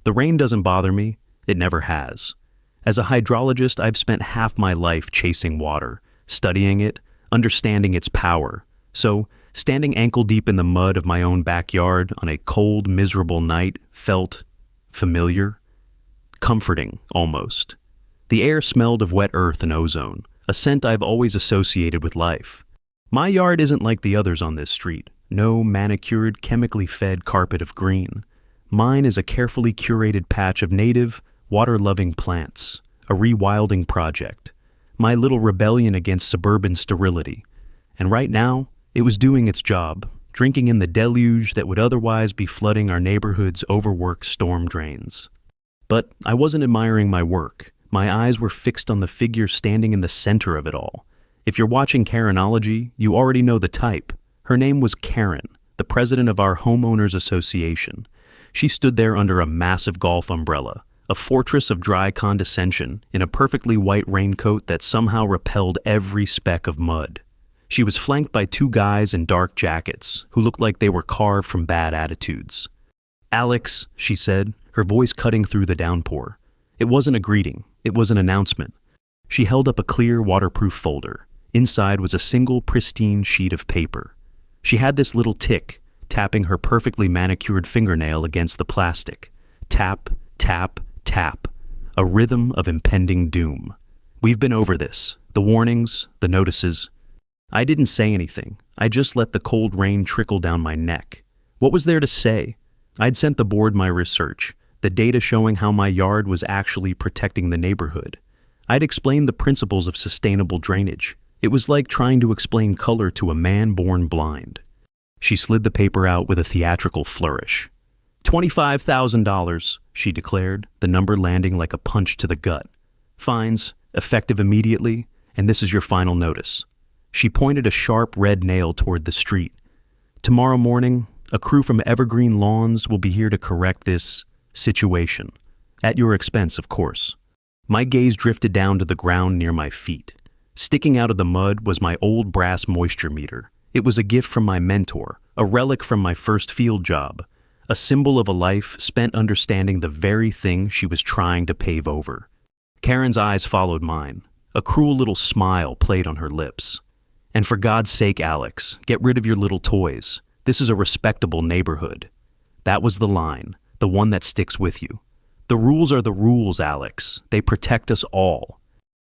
The rain doesn't bother me. It never has. As a hydrologist, I've spent half my life chasing water, studying it, understanding its power. So, standing ankle-deep in the mud of my own backyard on a cold, miserable night felt familiar, comforting, almost. The air smelled of wet earth and ozone, a scent I've always associated with life. My yard isn't like the others on this street. No manicured, chemically fed carpet of green. Mine is a carefully curated patch of native, water-loving plants, a rewilding project, my little rebellion against suburban sterility. And right now, it was doing its job, drinking in the deluge that would otherwise be flooding our neighborhood's overworked storm drains. But I wasn't admiring my work. My eyes were fixed on the figure standing in the center of it all. If you're watching Karenology, you already know the type. Her name was Karen, the president of our homeowners association. She stood there under a massive golf umbrella, a fortress of dry condescension, in a perfectly white raincoat that somehow repelled every speck of mud. She was flanked by two guys in dark jackets who looked like they were carved from bad attitudes. "Alex," she said, her voice cutting through the downpour. It wasn't a greeting, it was an announcement. She held up a clear, waterproof folder. Inside was a single, pristine sheet of paper. She had this little tick, tapping her perfectly manicured fingernail against the plastic. Tap, tap, tap. A rhythm of impending doom. We've been over this. The warnings, the notices. I didn't say anything. I just let the cold rain trickle down my neck. What was there to say? I'd sent the board my research, the data showing how my yard was actually protecting the neighborhood. I'd explained the principles of sustainable drainage. It was like trying to explain color to a man born blind. She slid the paper out with a theatrical flourish. $25,000, she declared, the number landing like a punch to the gut. Fines, effective immediately, and this is your final notice. She pointed a sharp red nail toward the street. Tomorrow morning, a crew from Evergreen Lawns will be here to correct this situation. At your expense, of course. My gaze drifted down to the ground near my feet. Sticking out of the mud was my old brass moisture meter. It was a gift from my mentor, a relic from my first field job, a symbol of a life spent understanding the very thing she was trying to pave over. Karen's eyes followed mine. A cruel little smile played on her lips. "And for God's sake, Alex, get rid of your little toys. This is a respectable neighborhood." That was the line, the one that sticks with you. The rules are the rules, Alex. They protect us all.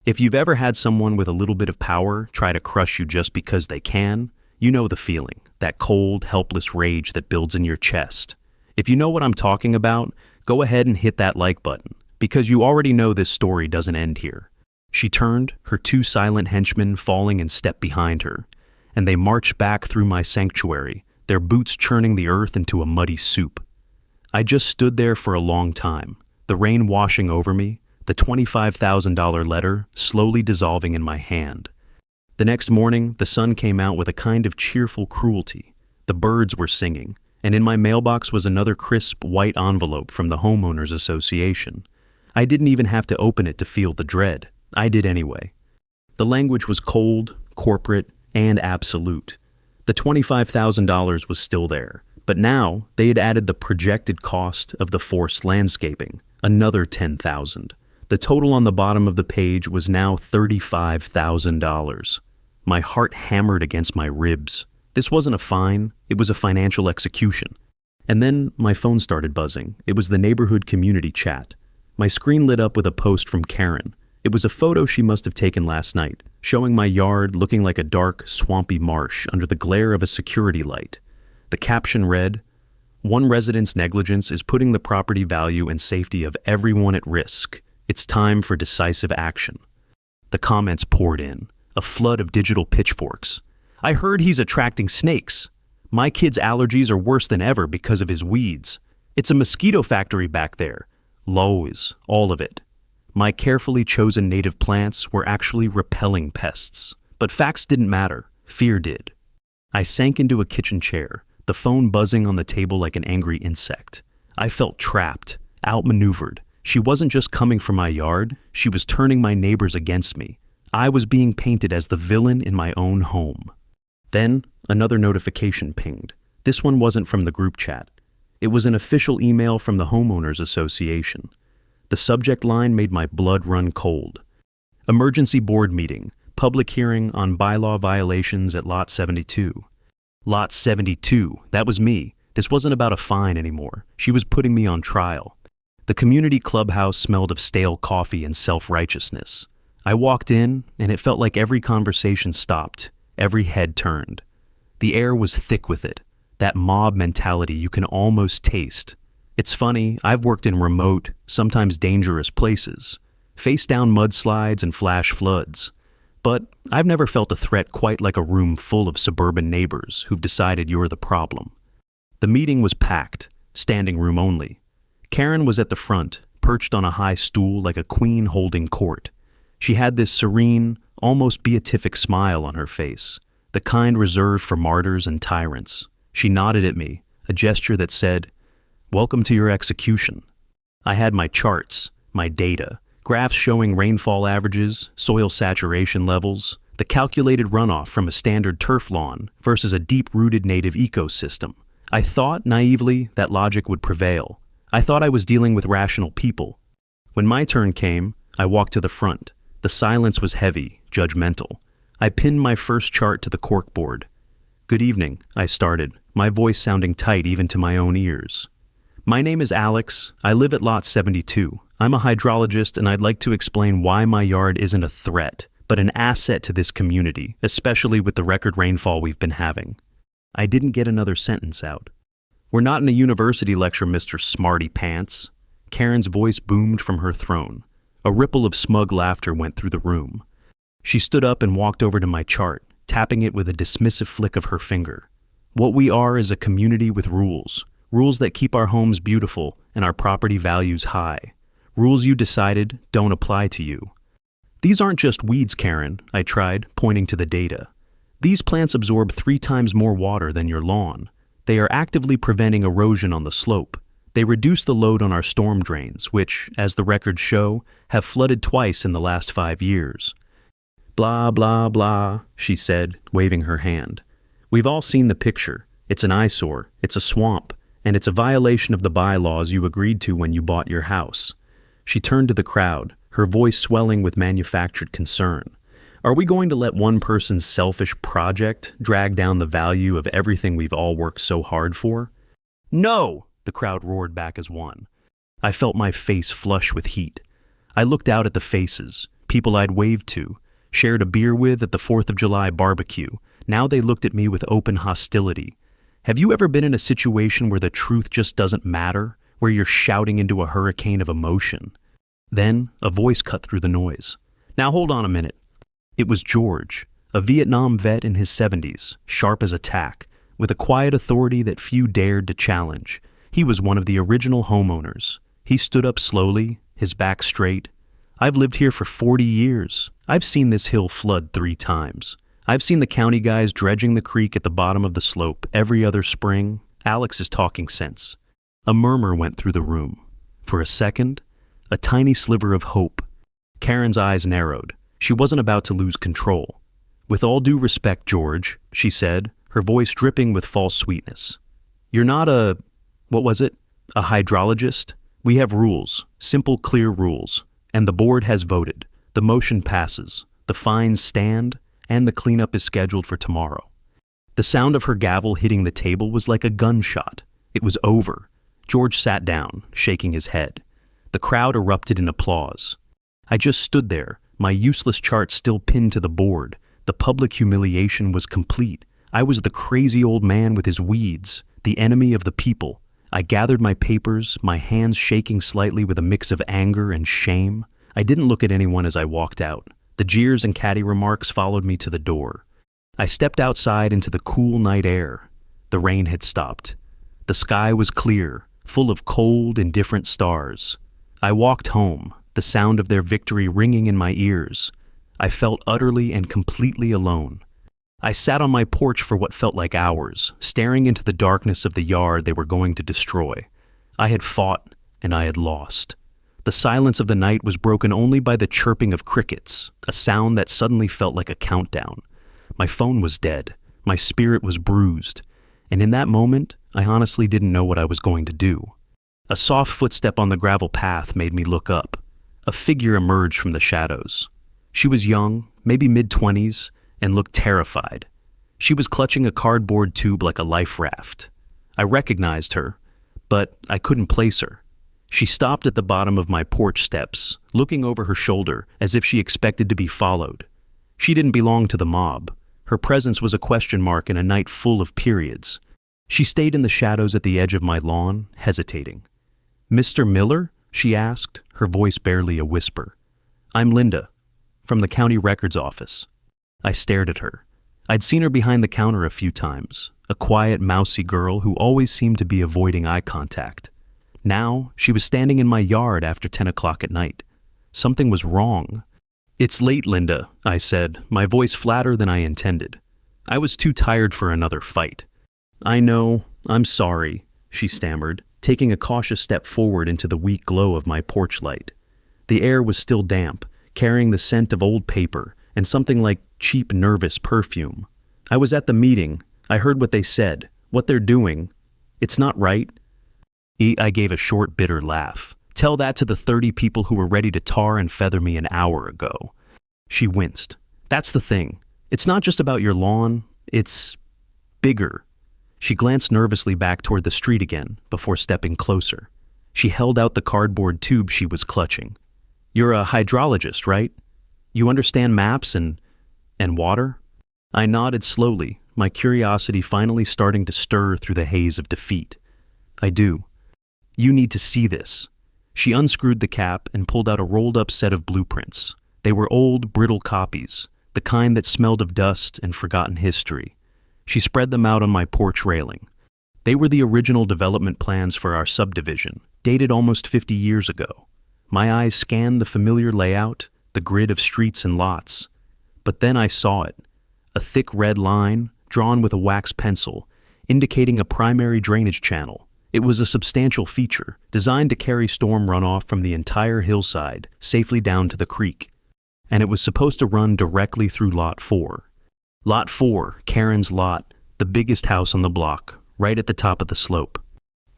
If you've ever had someone with a little bit of power try to crush you just because they can, you know the feeling, that cold, helpless rage that builds in your chest. If you know what I'm talking about, go ahead and hit that like button, because you already know this story doesn't end here. She turned, her two silent henchmen falling in step behind her, and they marched back through my sanctuary, their boots churning the earth into a muddy soup. I just stood there for a long time, the rain washing over me, the $25,000 letter slowly dissolving in my hand. The next morning, the sun came out with a kind of cheerful cruelty. The birds were singing, and in my mailbox was another crisp white envelope from the homeowners association. I didn't even have to open it to feel the dread. I did anyway. The language was cold, corporate, and absolute. The $25,000 was still there, but now they had added the projected cost of the forced landscaping, another $10,000. The total on the bottom of the page was now $35,000. My heart hammered against my ribs. This wasn't a fine, it was a financial execution. And then my phone started buzzing. It was the neighborhood community chat. My screen lit up with a post from Karen. It was a photo she must have taken last night, showing my yard looking like a dark, swampy marsh under the glare of a security light. The caption read, "One resident's negligence is putting the property value and safety of everyone at risk. It's time for decisive action." The comments poured in, a flood of digital pitchforks. "I heard he's attracting snakes. My kid's allergies are worse than ever because of his weeds. It's a mosquito factory back there. Lows, all of it. My carefully chosen native plants were actually repelling pests. But facts didn't matter. Fear did." I sank into a kitchen chair, the phone buzzing on the table like an angry insect. I felt trapped, outmaneuvered. She wasn't just coming for my yard, she was turning my neighbors against me. I was being painted as the villain in my own home. Then, another notification pinged. This one wasn't from the group chat. It was an official email from the Homeowners Association. The subject line made my blood run cold. Emergency board meeting, public hearing on bylaw violations at Lot 72. Lot 72, that was me. This wasn't about a fine anymore. She was putting me on trial. The community clubhouse smelled of stale coffee and self-righteousness. I walked in, and it felt like every conversation stopped, every head turned. The air was thick with it, that mob mentality you can almost taste. It's funny, I've worked in remote, sometimes dangerous places, faced down mudslides and flash floods. But I've never felt a threat quite like a room full of suburban neighbors who've decided you're the problem. The meeting was packed, standing room only. Karen was at the front, perched on a high stool like a queen holding court. She had this serene, almost beatific smile on her face, the kind reserved for martyrs and tyrants. She nodded at me, a gesture that said, "Welcome to your execution." I had my charts, my data, graphs showing rainfall averages, soil saturation levels, the calculated runoff from a standard turf lawn versus a deep-rooted native ecosystem. I thought, naively, that logic would prevail. I thought I was dealing with rational people. When my turn came, I walked to the front. The silence was heavy, judgmental. I pinned my first chart to the corkboard. "Good evening," I started, my voice sounding tight even to my own ears. "My name is Alex. I live at Lot 72. I'm a hydrologist, and I'd like to explain why my yard isn't a threat, but an asset to this community, especially with the record rainfall we've been having." I didn't get another sentence out. "We're not in a university lecture, Mr. Smarty Pants." Karen's voice boomed from her throne. A ripple of smug laughter went through the room. She stood up and walked over to my chart, tapping it with a dismissive flick of her finger. "What we are is a community with rules. Rules that keep our homes beautiful and our property values high. Rules you decided don't apply to you." "These aren't just weeds, Karen," I tried, pointing to the data. "These plants absorb 3 times more water than your lawn. They are actively preventing erosion on the slope. They reduce the load on our storm drains, which, as the records show, have flooded twice in the last 5 years." "Blah, blah, blah," she said, waving her hand. "We've all seen the picture. It's an eyesore, it's a swamp, and it's a violation of the bylaws you agreed to when you bought your house." She turned to the crowd, her voice swelling with manufactured concern. "Are we going to let one person's selfish project drag down the value of everything we've all worked so hard for?" "No!" the crowd roared back as one. I felt my face flush with heat. I looked out at the faces, people I'd waved to, shared a beer with at the 4th of July barbecue. Now they looked at me with open hostility. Have you ever been in a situation where the truth just doesn't matter, where you're shouting into a hurricane of emotion? Then a voice cut through the noise. "Now hold on a minute." It was George, a Vietnam vet in his 70s, sharp as a tack, with a quiet authority that few dared to challenge. He was one of the original homeowners. He stood up slowly, his back straight. "I've lived here for 40 years. I've seen this hill flood 3 times. I've seen the county guys dredging the creek at the bottom of the slope every other spring. Alex is talking sense." A murmur went through the room. For a second, a tiny sliver of hope. Karen's eyes narrowed. She wasn't about to lose control. "With all due respect, George," she said, her voice dripping with false sweetness. "You're not a hydrologist? We have rules, simple, clear rules, and the board has voted. The motion passes, the fines stand, and the cleanup is scheduled for tomorrow." The sound of her gavel hitting the table was like a gunshot. It was over. George sat down, shaking his head. The crowd erupted in applause. I just stood there, my useless chart still pinned to the board. The public humiliation was complete. I was the crazy old man with his weeds, the enemy of the people. I gathered my papers, my hands shaking slightly with a mix of anger and shame. I didn't look at anyone as I walked out. The jeers and catty remarks followed me to the door. I stepped outside into the cool night air. The rain had stopped. The sky was clear, full of cold, indifferent stars. I walked home, the sound of their victory ringing in my ears. I felt utterly and completely alone. I sat on my porch for what felt like hours, staring into the darkness of the yard they were going to destroy. I had fought, and I had lost. The silence of the night was broken only by the chirping of crickets, a sound that suddenly felt like a countdown. My phone was dead. My spirit was bruised. And in that moment, I honestly didn't know what I was going to do. A soft footstep on the gravel path made me look up. A figure emerged from the shadows. She was young, maybe mid-20s, and looked terrified. She was clutching a cardboard tube like a life raft. I recognized her, but I couldn't place her. She stopped at the bottom of my porch steps, looking over her shoulder as if she expected to be followed. She didn't belong to the mob. Her presence was a question mark in a night full of periods. She stayed in the shadows at the edge of my lawn, hesitating. "Mr. Miller?" she asked, her voice barely a whisper. "I'm Linda, from the county records office." I stared at her. I'd seen her behind the counter a few times, a quiet, mousy girl who always seemed to be avoiding eye contact. Now, she was standing in my yard after 10 o'clock at night. Something was wrong. "It's late, Linda," I said, my voice flatter than I intended. I was too tired for another fight. "I know, I'm sorry," she stammered, taking a cautious step forward into the weak glow of my porch light. The air was still damp, carrying the scent of old paper and something like cheap, nervous perfume. "I was at the meeting. I heard what they said, what they're doing. It's not right." I gave a short, bitter laugh. "Tell that to the 30 people who were ready to tar and feather me an hour ago." She winced. "That's the thing. It's not just about your lawn. It's bigger." She glanced nervously back toward the street again before stepping closer. She held out the cardboard tube she was clutching. "You're a hydrologist, right? You understand maps and water?" I nodded slowly, my curiosity finally starting to stir through the haze of defeat. "I do. You need to see this." She unscrewed the cap and pulled out a rolled-up set of blueprints. They were old, brittle copies, the kind that smelled of dust and forgotten history. She spread them out on my porch railing. They were the original development plans for our subdivision, dated almost 50 years ago. My eyes scanned the familiar layout, the grid of streets and lots. But then I saw it, a thick red line, drawn with a wax pencil, indicating a primary drainage channel. It was a substantial feature, designed to carry storm runoff from the entire hillside safely down to the creek. And it was supposed to run directly through Lot 4. Lot 4, Karen's lot, the biggest house on the block, right at the top of the slope.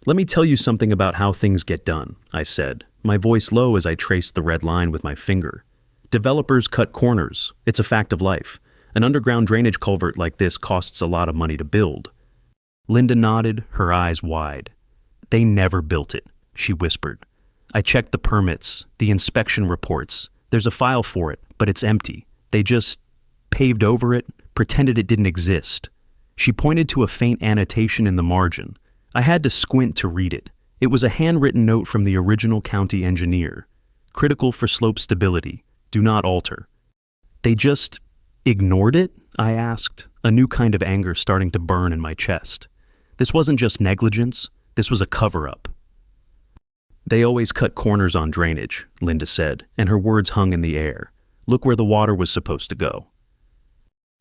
"Let me tell you something about how things get done," I said, my voice low as I traced the red line with my finger. "Developers cut corners. It's a fact of life. An underground drainage culvert like this costs a lot of money to build." Linda nodded, her eyes wide. "They never built it," she whispered. "I checked the permits, the inspection reports. There's a file for it, but it's empty. They just paved over it, pretended it didn't exist." She pointed to a faint annotation in the margin. I had to squint to read it. It was a handwritten note from the original county engineer. "Critical for slope stability. Do not alter." "They just ignored it?" I asked, a new kind of anger starting to burn in my chest. This wasn't just negligence. This was a cover-up. "They always cut corners on drainage," Linda said, and her words hung in the air. "Look where the water was supposed to go."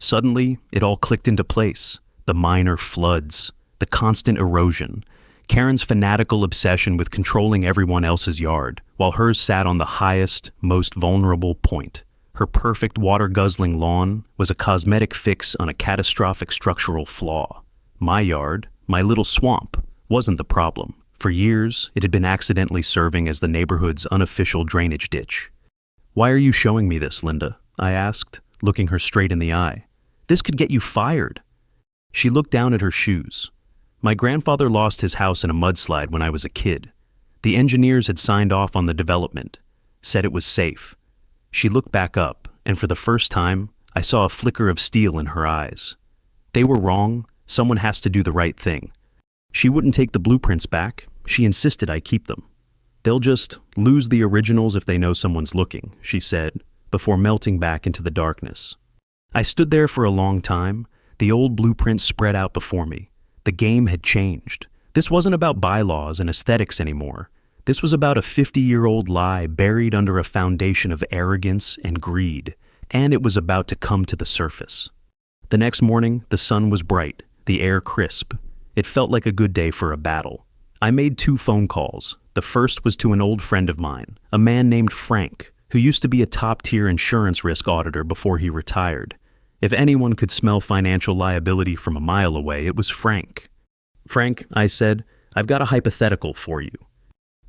Suddenly, it all clicked into place. The minor floods, the constant erosion, Karen's fanatical obsession with controlling everyone else's yard, while hers sat on the highest, most vulnerable point. Her perfect water-guzzling lawn was a cosmetic fix on a catastrophic structural flaw. My yard, my little swamp, wasn't the problem. For years, it had been accidentally serving as the neighborhood's unofficial drainage ditch. "Why are you showing me this, Linda?" I asked, looking her straight in the eye. "This could get you fired." She looked down at her shoes. "My grandfather lost his house in a mudslide when I was a kid. The engineers had signed off on the development, said it was safe." She looked back up, and for the first time, I saw a flicker of steel in her eyes. "They were wrong. Someone has to do the right thing." She wouldn't take the blueprints back. She insisted I keep them. "They'll just lose the originals if they know someone's looking," she said, before melting back into the darkness. I stood there for a long time, the old blueprints spread out before me. The game had changed. This wasn't about bylaws and aesthetics anymore. This was about a 50-year-old lie buried under a foundation of arrogance and greed, and it was about to come to the surface. The next morning, the sun was bright, the air crisp. It felt like a good day for a battle. I made 2 phone calls. The first was to an old friend of mine, a man named Frank, who used to be a top-tier insurance risk auditor before he retired. If anyone could smell financial liability from a mile away, it was Frank. "Frank," I said, "I've got a hypothetical for you."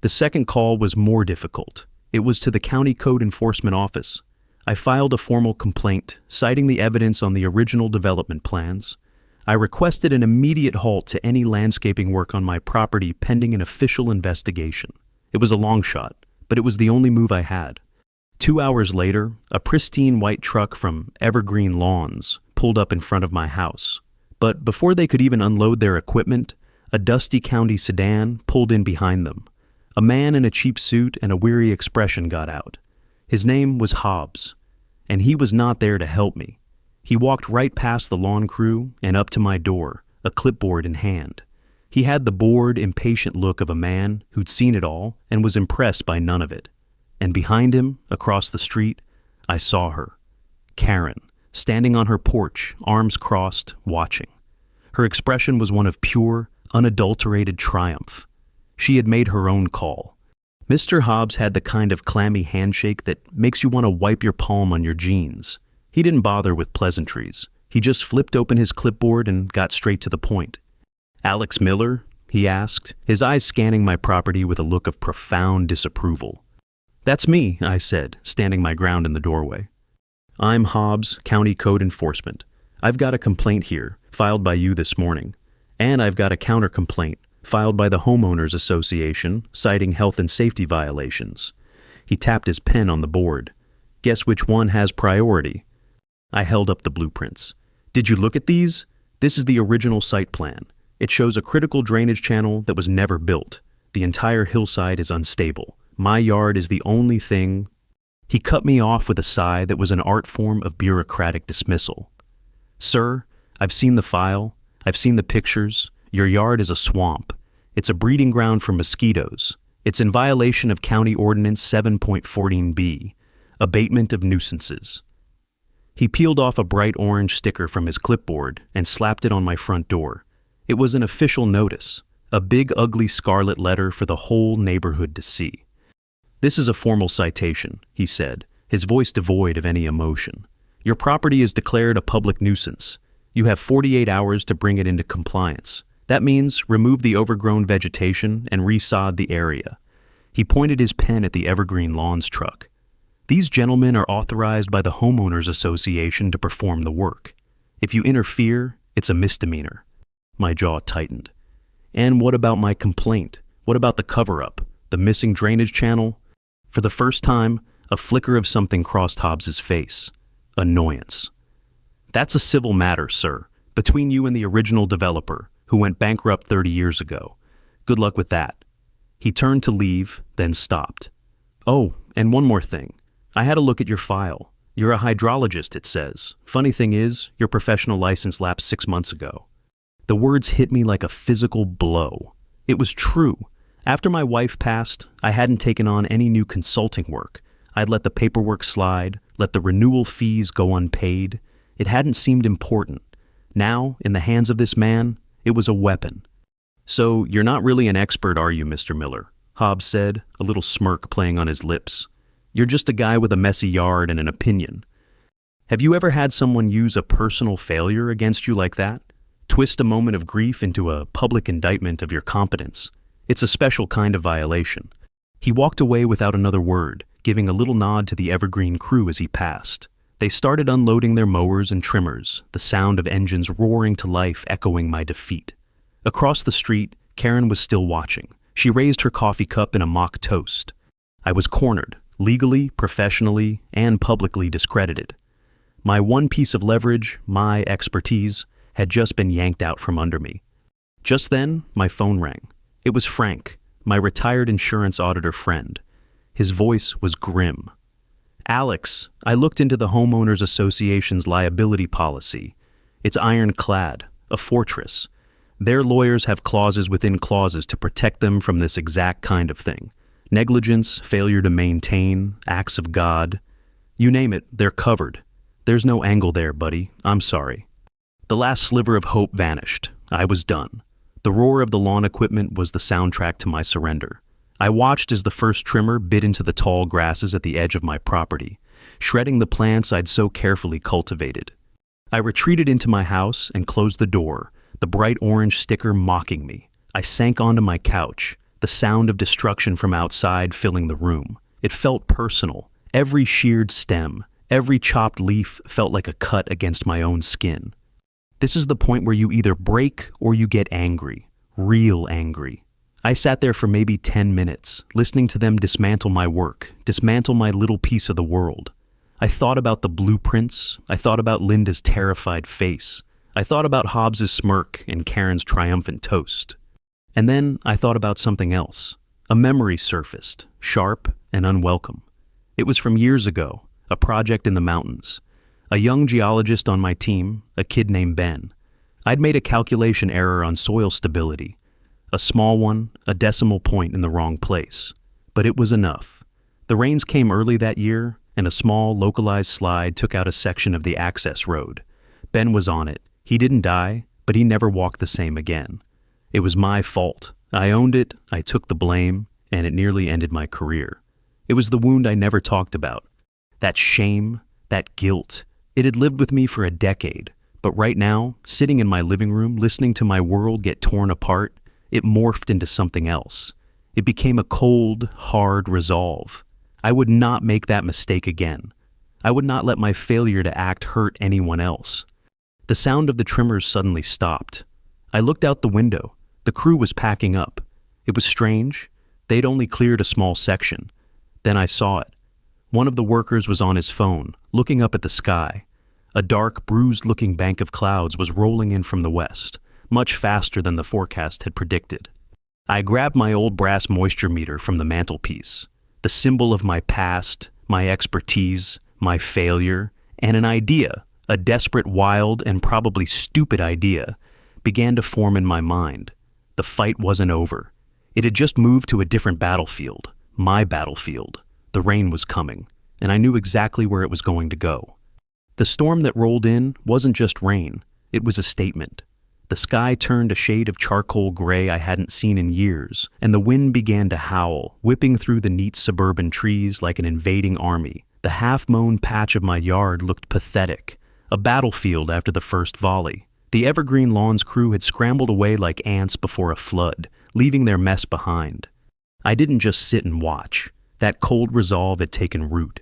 The second call was more difficult. It was to the County Code Enforcement Office. I filed a formal complaint, citing the evidence on the original development plans. I requested an immediate halt to any landscaping work on my property pending an official investigation. It was a long shot, but it was the only move I had. 2 hours later, a pristine white truck from Evergreen Lawns pulled up in front of my house. But before they could even unload their equipment, a dusty county sedan pulled in behind them. A man in a cheap suit and a weary expression got out. His name was Hobbs, and he was not there to help me. He walked right past the lawn crew and up to my door, a clipboard in hand. He had the bored, impatient look of a man who'd seen it all and was impressed by none of it. And behind him, across the street, I saw her, Karen, standing on her porch, arms crossed, watching. Her expression was one of pure, unadulterated triumph. She had made her own call. Mr. Hobbs had the kind of clammy handshake that makes you want to wipe your palm on your jeans. He didn't bother with pleasantries. He just flipped open his clipboard and got straight to the point. "Alex Miller?" he asked, his eyes scanning my property with a look of profound disapproval. "That's me," I said, standing my ground in the doorway. "I'm Hobbs, County Code Enforcement. I've got a complaint here, filed by you this morning. And I've got a counter-complaint, filed by the Homeowners Association, citing health and safety violations." He tapped his pen on the board. "Guess which one has priority?" I held up the blueprints. "Did you look at these? This is the original site plan. It shows a critical drainage channel that was never built. The entire hillside is unstable. My yard is the only thing." He cut me off with a sigh that was an art form of bureaucratic dismissal. "Sir, I've seen the file. I've seen the pictures. Your yard is a swamp. It's a breeding ground for mosquitoes. It's in violation of County Ordinance 7.14b, abatement of nuisances." He peeled off a bright orange sticker from his clipboard and slapped it on my front door. It was an official notice, a big ugly scarlet letter for the whole neighborhood to see. "This is a formal citation," he said, his voice devoid of any emotion. "Your property is declared a public nuisance. You have 48 hours to bring it into compliance. That means remove the overgrown vegetation and resod the area." He pointed his pen at the Evergreen Lawns truck. "These gentlemen are authorized by the Homeowners Association to perform the work. If you interfere, it's a misdemeanor." My jaw tightened. "And what about my complaint? What about the cover-up? The missing drainage channel?" For the first time, a flicker of something crossed Hobbs's face. Annoyance. "That's a civil matter, sir, between you and the original developer, who went bankrupt 30 years ago. Good luck with that." He turned to leave, then stopped. "Oh, and one more thing. I had a look at your file. You're a hydrologist, it says. Funny thing is, your professional license lapsed 6 months ago." The words hit me like a physical blow. It was true. After my wife passed, I hadn't taken on any new consulting work. I'd let the paperwork slide, let the renewal fees go unpaid. It hadn't seemed important. Now, in the hands of this man, it was a weapon. "So, you're not really an expert, are you, Mr. Miller?" Hobbs said, a little smirk playing on his lips. "You're just a guy with a messy yard and an opinion. Have you ever had someone use a personal failure against you like that? Twist a moment of grief into a public indictment of your competence? It's a special kind of violation." He walked away without another word, giving a little nod to the Evergreen crew as he passed. They started unloading their mowers and trimmers, the sound of engines roaring to life echoing my defeat. Across the street, Karen was still watching. She raised her coffee cup in a mock toast. I was cornered, legally, professionally, and publicly discredited. My one piece of leverage, my expertise, had just been yanked out from under me. Just then, my phone rang. It was Frank, my retired insurance auditor friend. His voice was grim. "Alex, I looked into the Homeowners Association's liability policy. It's ironclad, a fortress. Their lawyers have clauses within clauses to protect them from this exact kind of thing. Negligence, failure to maintain, acts of God. You name it, they're covered. There's no angle there, buddy. I'm sorry." The last sliver of hope vanished. I was done. The roar of the lawn equipment was the soundtrack to my surrender. I watched as the first trimmer bit into the tall grasses at the edge of my property, shredding the plants I'd so carefully cultivated. I retreated into my house and closed the door, the bright orange sticker mocking me. I sank onto my couch, the sound of destruction from outside filling the room. It felt personal. Every sheared stem, every chopped leaf felt like a cut against my own skin. This is the point where you either break or you get angry. Real angry. I sat there for maybe 10 minutes, listening to them dismantle my work, dismantle my little piece of the world. I thought about the blueprints. I thought about Linda's terrified face. I thought about Hobbs's smirk and Karen's triumphant toast. And then I thought about something else. A memory surfaced, sharp and unwelcome. It was from years ago, a project in the mountains. A young geologist on my team, a kid named Ben. I'd made a calculation error on soil stability. A small one, a decimal point in the wrong place. But it was enough. The rains came early that year, and a small, localized slide took out a section of the access road. Ben was on it. He didn't die, but he never walked the same again. It was my fault. I owned it, I took the blame, and it nearly ended my career. It was the wound I never talked about. That shame, that guilt, it had lived with me for a decade. But right now, sitting in my living room, listening to my world get torn apart, it morphed into something else. It became a cold, hard resolve. I would not make that mistake again. I would not let my failure to act hurt anyone else. The sound of the trimmers suddenly stopped. I looked out the window. The crew was packing up. It was strange. They'd only cleared a small section. Then I saw it. One of the workers was on his phone, looking up at the sky. A dark, bruised-looking bank of clouds was rolling in from the west, much faster than the forecast had predicted. I grabbed my old brass moisture meter from the mantelpiece, the symbol of my past, my expertise, my failure, and an idea, a desperate, wild, and probably stupid idea, began to form in my mind. The fight wasn't over. It had just moved to a different battlefield, my battlefield. The rain was coming, and I knew exactly where it was going to go. The storm that rolled in wasn't just rain, it was a statement. The sky turned a shade of charcoal gray I hadn't seen in years, and the wind began to howl, whipping through the neat suburban trees like an invading army. The half-mown patch of my yard looked pathetic, a battlefield after the first volley. The Evergreen Lawns crew had scrambled away like ants before a flood, leaving their mess behind. I didn't just sit and watch. That cold resolve had taken root.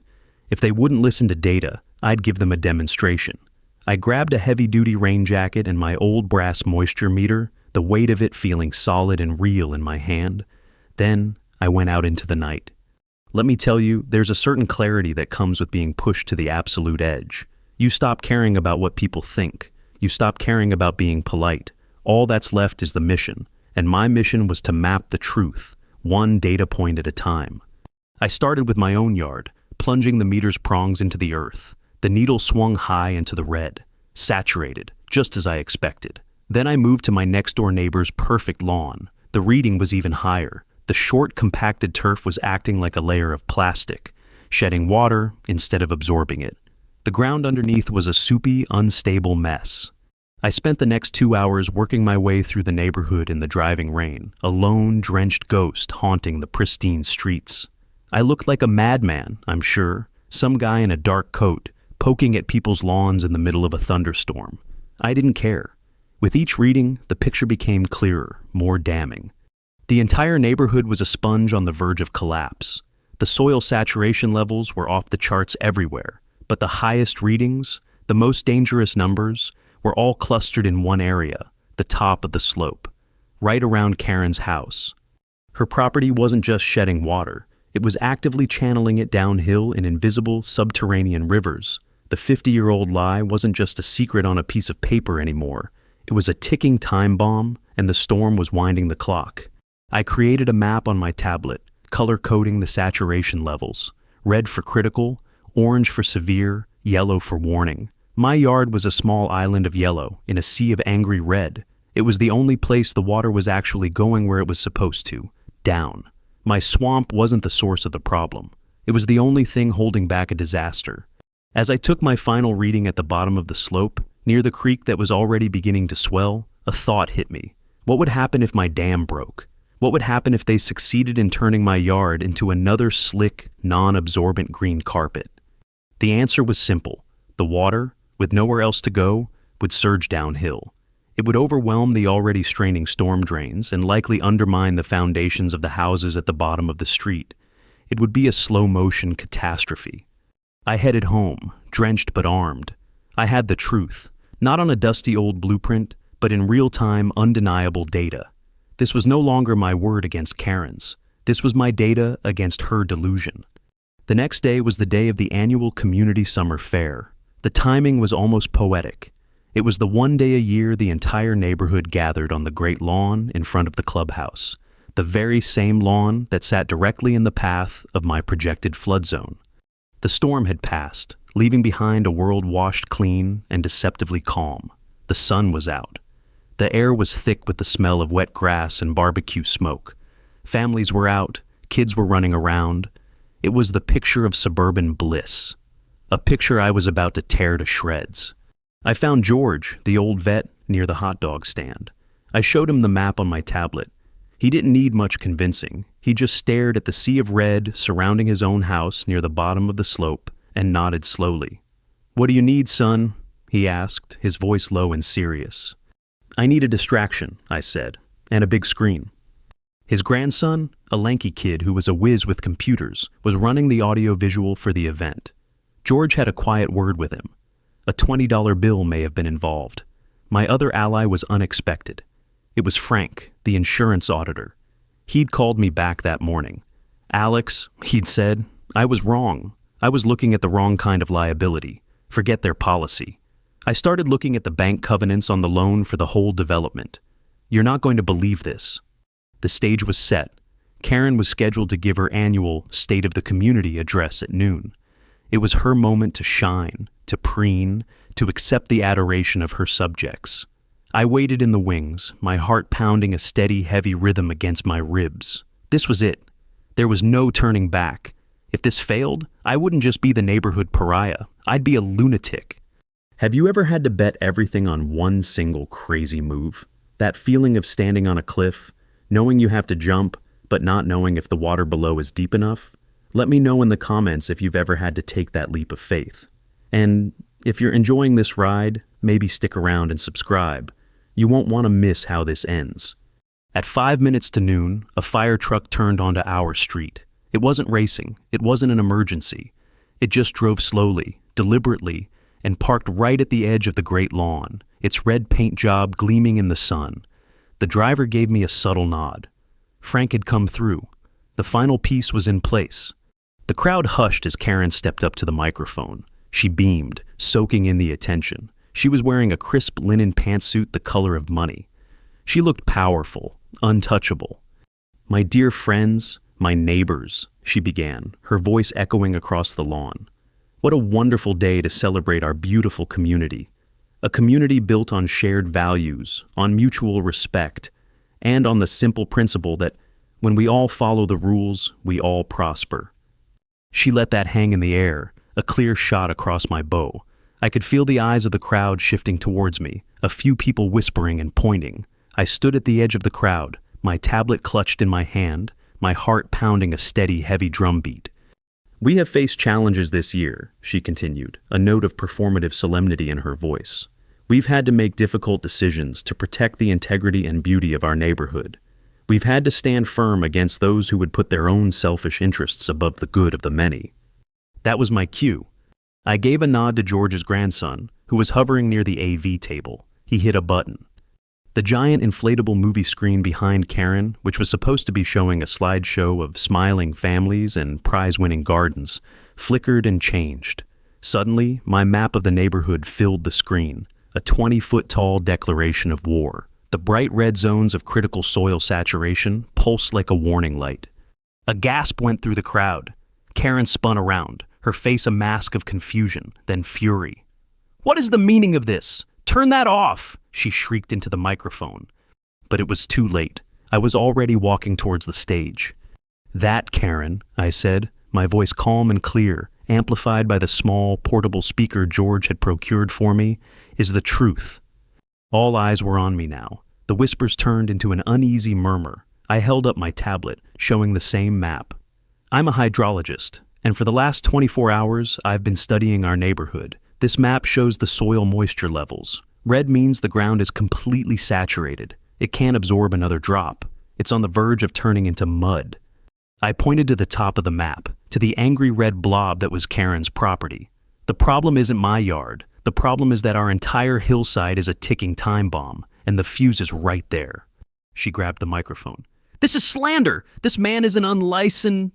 If they wouldn't listen to data, I'd give them a demonstration. I grabbed a heavy-duty rain jacket and my old brass moisture meter, the weight of it feeling solid and real in my hand. Then I went out into the night. Let me tell you, there's a certain clarity that comes with being pushed to the absolute edge. You stop caring about what people think. You stop caring about being polite. All that's left is the mission, and my mission was to map the truth, one data point at a time. I started with my own yard, plunging the meter's prongs into the earth. The needle swung high into the red, saturated, just as I expected. Then I moved to my next-door neighbor's perfect lawn. The reading was even higher. The short, compacted turf was acting like a layer of plastic, shedding water instead of absorbing it. The ground underneath was a soupy, unstable mess. I spent the next 2 hours working my way through the neighborhood in the driving rain, a lone, drenched ghost haunting the pristine streets. I looked like a madman, I'm sure, some guy in a dark coat, poking at people's lawns in the middle of a thunderstorm. I didn't care. With each reading, the picture became clearer, more damning. The entire neighborhood was a sponge on the verge of collapse. The soil saturation levels were off the charts everywhere, but the highest readings, the most dangerous numbers, were all clustered in one area, the top of the slope, right around Karen's house. Her property wasn't just shedding water, it was actively channeling it downhill in invisible subterranean rivers. The 50-year-old lie wasn't just a secret on a piece of paper anymore. It was a ticking time bomb, and the storm was winding the clock. I created a map on my tablet, color-coding the saturation levels. Red for critical, orange for severe, yellow for warning. My yard was a small island of yellow in a sea of angry red. It was the only place the water was actually going where it was supposed to, down. My swamp wasn't the source of the problem. It was the only thing holding back a disaster. As I took my final reading at the bottom of the slope, near the creek that was already beginning to swell, a thought hit me. What would happen if my dam broke? What would happen if they succeeded in turning my yard into another slick, non-absorbent green carpet? The answer was simple. The water, with nowhere else to go, would surge downhill. It would overwhelm the already straining storm drains and likely undermine the foundations of the houses at the bottom of the street. It would be a slow-motion catastrophe. I headed home, drenched but armed. I had the truth, not on a dusty old blueprint, but in real-time, undeniable data. This was no longer my word against Karen's. This was my data against her delusion. The next day was the day of the annual community summer fair. The timing was almost poetic. It was the one day a year the entire neighborhood gathered on the great lawn in front of the clubhouse, the very same lawn that sat directly in the path of my projected flood zone. The storm had passed, leaving behind a world washed clean and deceptively calm. The sun was out. The air was thick with the smell of wet grass and barbecue smoke. Families were out, kids were running around. It was the picture of suburban bliss, a picture I was about to tear to shreds. I found George, the old vet, near the hot dog stand. I showed him the map on my tablet. He didn't need much convincing. He just stared at the sea of red surrounding his own house near the bottom of the slope and nodded slowly. "What do you need, son?" he asked, his voice low and serious. "I need a distraction," I said, "and a big screen." His grandson, a lanky kid who was a whiz with computers, was running the audio-visual for the event. George had a quiet word with him. A $20 bill may have been involved. My other ally was unexpected. It was Frank, the insurance auditor. He'd called me back that morning. "Alex," he'd said, "I was wrong. I was looking at the wrong kind of liability. Forget their policy. I started looking at the bank covenants on the loan for the whole development. You're not going to believe this." The stage was set. Karen was scheduled to give her annual State of the Community address at noon. It was her moment to shine, to preen, to accept the adoration of her subjects. I waited in the wings, my heart pounding a steady, heavy rhythm against my ribs. This was it. There was no turning back. If this failed, I wouldn't just be the neighborhood pariah. I'd be a lunatic. Have you ever had to bet everything on one single crazy move? That feeling of standing on a cliff, knowing you have to jump, but not knowing if the water below is deep enough? Let me know in the comments if you've ever had to take that leap of faith. And if you're enjoying this ride, maybe stick around and subscribe. You won't want to miss how this ends. At 5 minutes to noon, a fire truck turned onto our street. It wasn't racing. It wasn't an emergency. It just drove slowly, deliberately, and parked right at the edge of the great lawn, its red paint job gleaming in the sun. The driver gave me a subtle nod. Frank had come through. The final piece was in place. The crowd hushed as Karen stepped up to the microphone. She beamed, soaking in the attention. She was wearing a crisp linen pantsuit the color of money. She looked powerful, untouchable. "My dear friends, my neighbors," she began, her voice echoing across the lawn. "What a wonderful day to celebrate our beautiful community. A community built on shared values, on mutual respect, and on the simple principle that when we all follow the rules, we all prosper." She let that hang in the air, a clear shot across my bow. I could feel the eyes of the crowd shifting towards me, a few people whispering and pointing. I stood at the edge of the crowd, my tablet clutched in my hand, my heart pounding a steady, heavy drumbeat. "We have faced challenges this year," she continued, a note of performative solemnity in her voice. "We've had to make difficult decisions to protect the integrity and beauty of our neighborhood. We've had to stand firm against those who would put their own selfish interests above the good of the many." That was my cue. I gave a nod to George's grandson, who was hovering near the AV table. He hit a button. The giant inflatable movie screen behind Karen, which was supposed to be showing a slideshow of smiling families and prize-winning gardens, flickered and changed. Suddenly, my map of the neighborhood filled the screen, a 20-foot-tall declaration of war. The bright red zones of critical soil saturation pulsed like a warning light. A gasp went through the crowd. Karen spun around, her face a mask of confusion, then fury. "What is the meaning of this? Turn that off!" she shrieked into the microphone. But it was too late. I was already walking towards the stage. "That, Karen," I said, my voice calm and clear, amplified by the small, portable speaker George had procured for me, "is the truth." All eyes were on me now. The whispers turned into an uneasy murmur. I held up my tablet, showing the same map. "I'm a hydrologist, and for the last 24 hours, I've been studying our neighborhood. This map shows the soil moisture levels. Red means the ground is completely saturated. It can't absorb another drop. It's on the verge of turning into mud. I pointed to the top of the map, to the angry red blob that was Karen's property. The problem isn't my yard. The problem is that our entire hillside is a ticking time bomb, and the fuse is right there. She grabbed the microphone. This is slander! This man is an unlicensed...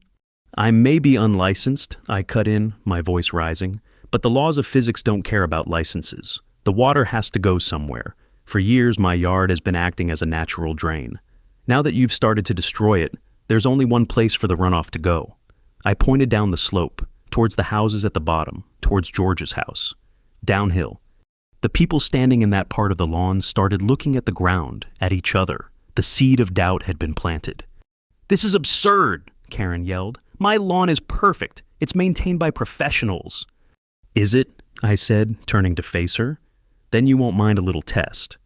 I may be unlicensed, I cut in, my voice rising, but the laws of physics don't care about licenses. The water has to go somewhere. For years, my yard has been acting as a natural drain. Now that you've started to destroy it, there's only one place for the runoff to go. I pointed down the slope, towards the houses at the bottom, towards George's house. Downhill. The people standing in that part of the lawn started looking at the ground, at each other. The seed of doubt had been planted. This is absurd, Karen yelled. My lawn is perfect. It's maintained by professionals. Is it? I said, turning to face her. Then you won't mind a little test.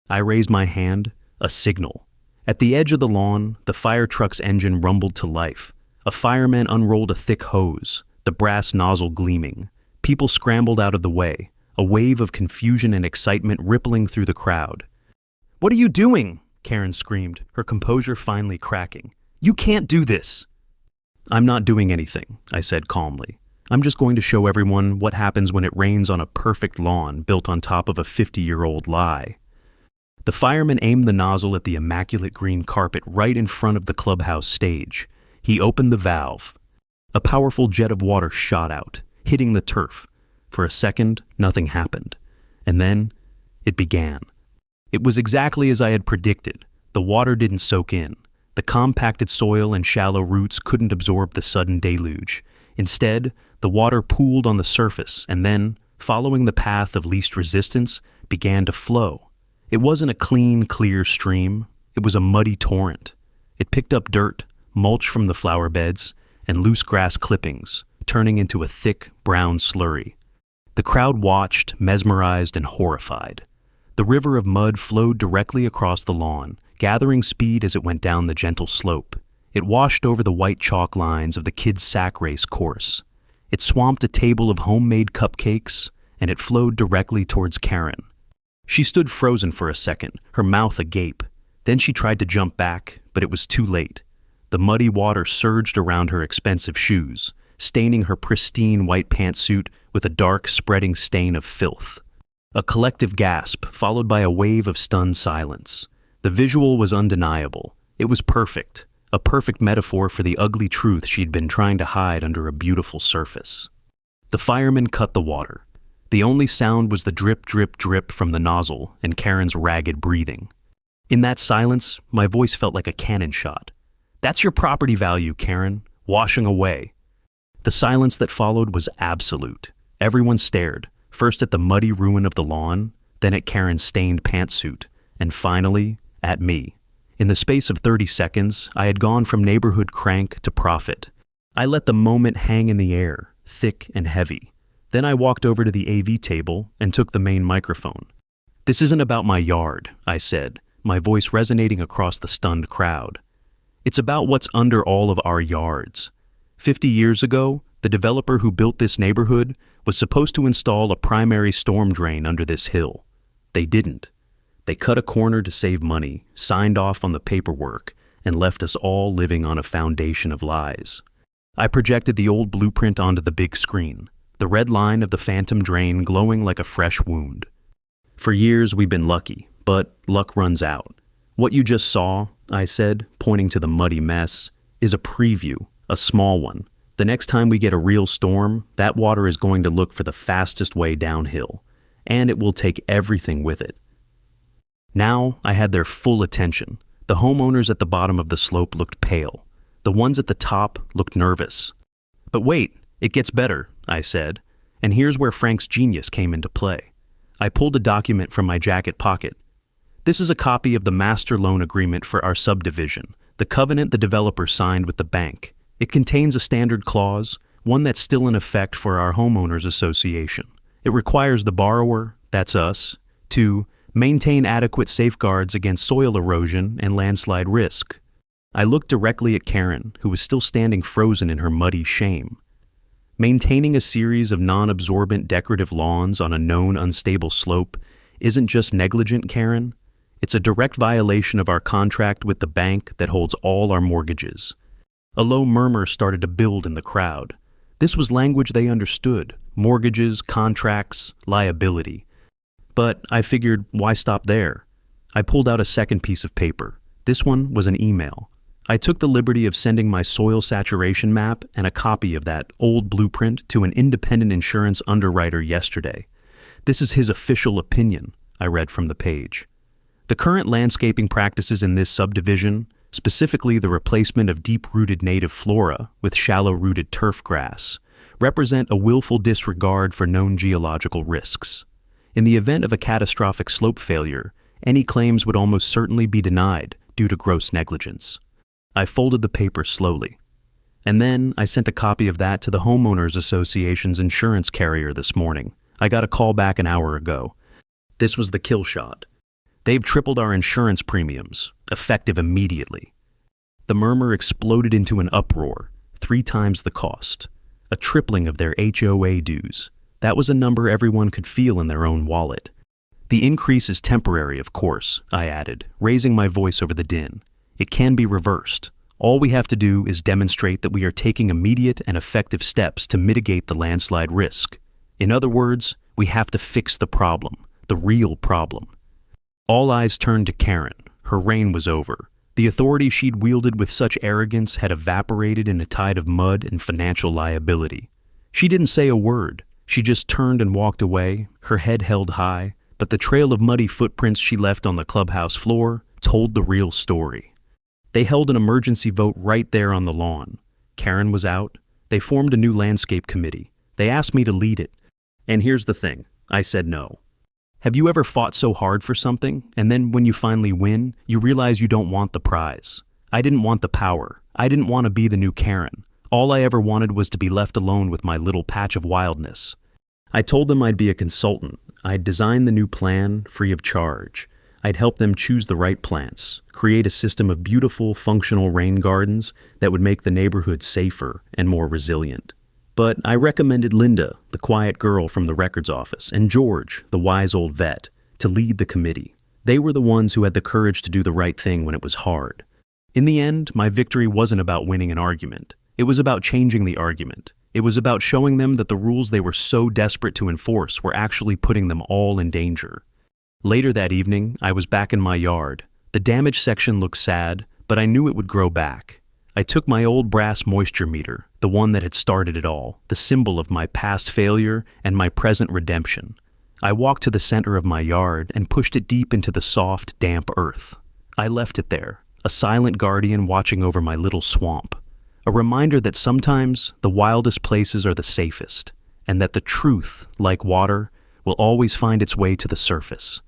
I raised my hand, a signal. At the edge of the lawn, the fire truck's engine rumbled to life. A fireman unrolled a thick hose, the brass nozzle gleaming. People scrambled out of the way, a wave of confusion and excitement rippling through the crowd. What are you doing? Karen screamed, her composure finally cracking. You can't do this. I'm not doing anything, I said calmly. I'm just going to show everyone what happens when it rains on a perfect lawn built on top of a 50-year-old lie. The fireman aimed the nozzle at the immaculate green carpet right in front of the clubhouse stage. He opened the valve. A powerful jet of water shot out, hitting the turf. For a second, nothing happened. And then, it began. It was exactly as I had predicted. The water didn't soak in. The compacted soil and shallow roots couldn't absorb the sudden deluge. Instead, the water pooled on the surface and then, following the path of least resistance, began to flow. It wasn't a clean, clear stream. It was a muddy torrent. It picked up dirt, mulch from the flower beds, and loose grass clippings, turning into a thick, brown slurry. The crowd watched, mesmerized and horrified. The river of mud flowed directly across the lawn, gathering speed as it went down the gentle slope. It washed over the white chalk lines of the kids' sack race course. It swamped a table of homemade cupcakes, and it flowed directly towards Karen. She stood frozen for a second, her mouth agape. Then she tried to jump back, but it was too late. The muddy water surged around her expensive shoes, staining her pristine white pantsuit with a dark, spreading stain of filth. A collective gasp, followed by a wave of stunned silence. The visual was undeniable. It was perfect, a perfect metaphor for the ugly truth she'd been trying to hide under a beautiful surface. The fireman cut the water. The only sound was the drip, drip, drip from the nozzle and Karen's ragged breathing. In that silence, my voice felt like a cannon shot. That's your property value, Karen, washing away. The silence that followed was absolute. Everyone stared, first at the muddy ruin of the lawn, then at Karen's stained pantsuit, and finally, at me. In the space of 30 seconds, I had gone from neighborhood crank to prophet. I let the moment hang in the air, thick and heavy. Then I walked over to the AV table and took the main microphone. This isn't about my yard, I said, my voice resonating across the stunned crowd. It's about what's under all of our yards. 50 years ago, the developer who built this neighborhood was supposed to install a primary storm drain under this hill. They didn't. They cut a corner to save money, signed off on the paperwork, and left us all living on a foundation of lies. I projected the old blueprint onto the big screen, the red line of the phantom drain glowing like a fresh wound. For years we've been lucky, but luck runs out. What you just saw, I said, pointing to the muddy mess, is a preview, a small one. The next time we get a real storm, that water is going to look for the fastest way downhill, and it will take everything with it. Now I had their full attention. The homeowners at the bottom of the slope looked pale. The ones at the top looked nervous. But wait, it gets better, I said, and here's where Frank's genius came into play. I pulled a document from my jacket pocket. This is a copy of the master loan agreement for our subdivision, the covenant the developer signed with the bank. It contains a standard clause, one that's still in effect for our homeowners association. It requires the borrower, that's us, to maintain adequate safeguards against soil erosion and landslide risk. I looked directly at Karen, who was still standing frozen in her muddy shame. Maintaining a series of non-absorbent decorative lawns on a known unstable slope isn't just negligent, Karen. It's a direct violation of our contract with the bank that holds all our mortgages. A low murmur started to build in the crowd. This was language they understood: mortgages, contracts, liability. But I figured, why stop there? I pulled out a second piece of paper. This one was an email. I took the liberty of sending my soil saturation map and a copy of that old blueprint to an independent insurance underwriter yesterday. This is his official opinion, I read from the page. The current landscaping practices in this subdivision, specifically the replacement of deep-rooted native flora with shallow-rooted turf grass, represent a willful disregard for known geological risks. In the event of a catastrophic slope failure, any claims would almost certainly be denied due to gross negligence. I folded the paper slowly. And then I sent a copy of that to the Homeowners Association's insurance carrier this morning. I got a call back an hour ago. This was the kill shot. They've tripled our insurance premiums, effective immediately. The murmur exploded into an uproar, 3 times the cost. A tripling of their HOA dues. That was a number everyone could feel in their own wallet. The increase is temporary, of course, I added, raising my voice over the din. It can be reversed. All we have to do is demonstrate that we are taking immediate and effective steps to mitigate the landslide risk. In other words, we have to fix the problem, the real problem. All eyes turned to Karen. Her reign was over. The authority she'd wielded with such arrogance had evaporated in a tide of mud and financial liability. She didn't say a word. She just turned and walked away, her head held high, but the trail of muddy footprints she left on the clubhouse floor told the real story. They held an emergency vote right there on the lawn. Karen was out. They formed a new landscape committee. They asked me to lead it. And here's the thing. I said no. Have you ever fought so hard for something, and then when you finally win, you realize you don't want the prize? I didn't want the power. I didn't want to be the new Karen. All I ever wanted was to be left alone with my little patch of wildness. I told them I'd be a consultant. I'd design the new plan free of charge. I'd help them choose the right plants, create a system of beautiful, functional rain gardens that would make the neighborhood safer and more resilient. But I recommended Linda, the quiet girl from the records office, and George, the wise old vet, to lead the committee. They were the ones who had the courage to do the right thing when it was hard. In the end, my victory wasn't about winning an argument. It was about changing the argument. It was about showing them that the rules they were so desperate to enforce were actually putting them all in danger. Later that evening, I was back in my yard. The damage section looked sad, but I knew it would grow back. I took my old brass moisture meter, the one that had started it all, the symbol of my past failure and my present redemption. I walked to the center of my yard and pushed it deep into the soft, damp earth. I left it there, a silent guardian watching over my little swamp. A reminder that sometimes the wildest places are the safest, and that the truth, like water, will always find its way to the surface.